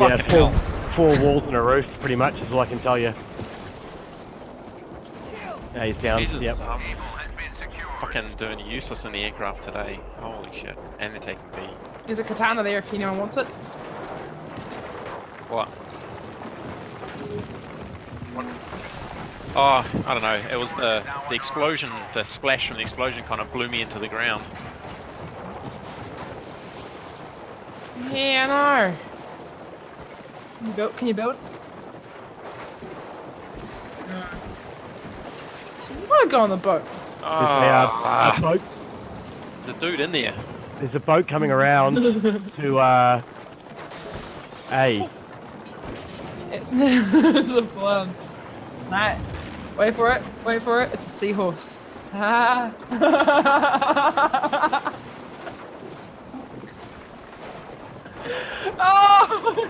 Fucking hell. Four walls and a roof, pretty much, is all I can tell you. Yeah, he's down. Jesus, Yep. fucking doing useless in the aircraft today. Holy shit. And they're taking B. There's a katana there if anyone wants it. What? Oh, I don't know. It was the explosion, the splash from the explosion kind of blew me into the ground. Yeah, I know. Can you build? No. I want to go on the boat. There's a boat. The dude in there. There's a boat coming around to A. It's a plan. Nah. Wait for it. Wait for it. It's a seahorse. Ah. Oh